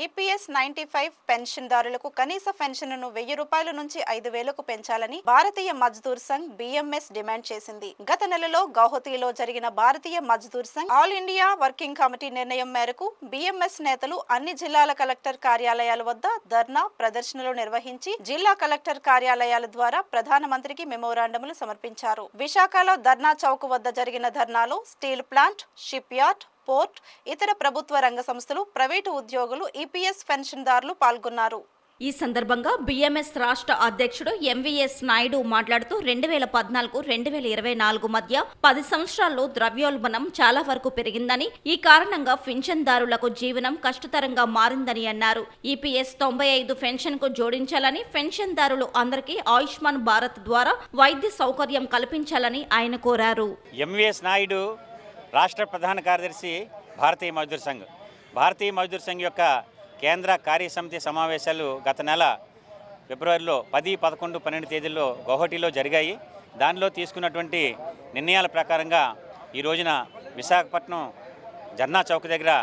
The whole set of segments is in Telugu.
ఈపీఎస్ 95 పెన్షన్దారులకు కనీస పెన్షన్ను 1000 రూపాయల నుంచి 5000కు పెంచాలని భారతీయ మజ్దూర్ సంఘ్ బీఎంఎస్ డిమాండ్ చేసింది. గత నెలలో గౌహతిలో జరిగిన Bharatiya Mazdoor Sangh all India working committee నిర్ణయం మేరకు బీఎంఎస్ నేతలు అన్ని జిల్లాల కలెక్టర్ కార్యాలయాల వద్ద ధర్నా ప్రదర్శనలు నిర్వహించి జిల్లా కలెక్టర్ కార్యాలయాల ద్వారా ప్రధానమంత్రికి మెమోరాండంలు సమర్పించారు. విశాఖలో ధర్నా చౌక్ వద్ద జరిగిన ధర్నాలో steel plant, shipyard, port, ఇతర ప్రభుత్వ రంగ సంస్థలు, ప్రైవేటు ఉద్యోగులు, ఈపీఎస్ పెన్షన్దారులు పాల్గొన్నారు. ఈ సందర్భంగా బీఎంఎస్ రాష్ట్ర అధ్యక్షుడు ఎంవీఎస్ నాయుడు మాట్లాడుతూ 2014-2024 మధ్య 10 సంవత్సరాల్లో ద్రవ్యోల్బణం చాలా వరకు పెరిగిందని, ఈ కారణంగా పెన్షన్దారులకు జీవనం కష్టతరంగా మారిందని అన్నారు. ఈపీఎస్ 95 పెన్షన్కు జోడించాలని, పెన్షన్దారులు అందరికీ ఆయుష్మాన్ భారత్ ద్వారా వైద్య సౌకర్యం కల్పించాలని ఆయన కోరారు. ఎంవీఎస్ నాయుడు రాష్ట్ర ప్రధాన కార్యదర్శి భారతీయ మజ్దూర్ సంఘ్ యొక్క కేంద్ర కార్యసమితి సమావేశాలు గత నెల ఫిబ్రవరిలో 10, 11, 12 తేదీల్లో గౌహటిలో జరిగాయి. దానిలో తీసుకున్నటువంటి నిర్ణయాల ప్రకారంగా ఈ రోజున విశాఖపట్నం జర్నా చౌక్ దగ్గర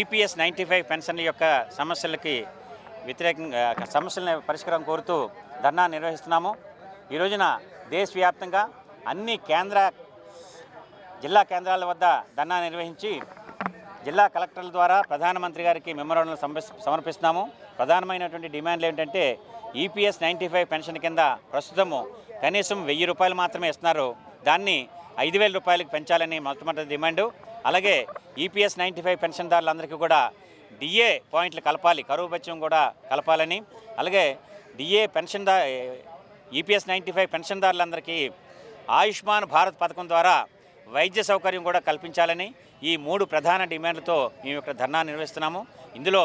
ఈపీఎస్ 95 పెన్షన్ల యొక్క సమస్యలకి వ్యతిరేకంగా సమస్యల పరిష్కారం కోరుతూ ధర్నా నిర్వహిస్తున్నాము. ఈ రోజున దేశవ్యాప్తంగా అన్ని జిల్లా కేంద్రాల వద్ద ధర్నా నిర్వహించి జిల్లా కలెక్టర్ల ద్వారా ప్రధానమంత్రి గారికి మెమోరాండం సమర్పిస్తున్నాము. ప్రధానమైనటువంటి డిమాండ్లు ఏంటంటే ఈపీఎస్ 95 పెన్షన్ కింద ప్రస్తుతము కనీసం 1000 రూపాయలు మాత్రమే ఇస్తున్నారు. దాన్ని 5000 రూపాయలకు పెంచాలని మొట్టమొదటి డిమాండు. అలాగే ఈపీఎస్ 95 పెన్షన్దారులందరికీ కూడా డిఏ పాయింట్లు కలపాలి, కరువు భత్యం కూడా కలపాలని, అలాగే ఈపీఎస్ 95 పెన్షన్దారులందరికీ ఆయుష్మాన్ భారత్ పథకం ద్వారా వైద్య సౌకర్యం కూడా కల్పించాలని ఈ 3 ప్రధాన డిమాండ్లతో మేము ఇక్కడ ధర్నా నిర్వహిస్తున్నాము. ఇందులో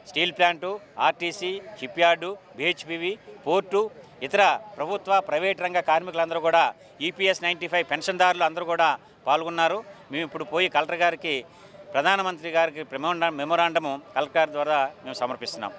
steel plant, RTC, shipyard, BHPV, port, ఇతర ప్రభుత్వ, ప్రైవేట్ రంగ కార్మికులందరూ కూడా ఈపీఎస్ 95 పెన్షన్దారులు అందరూ కూడా పాల్గొన్నారు. మేము ఇప్పుడు పోయి కలెక్టర్ గారికి, ప్రధానమంత్రి గారికి మెమోరాండము కలెక్టర్ ద్వారా మేము సమర్పిస్తున్నాం.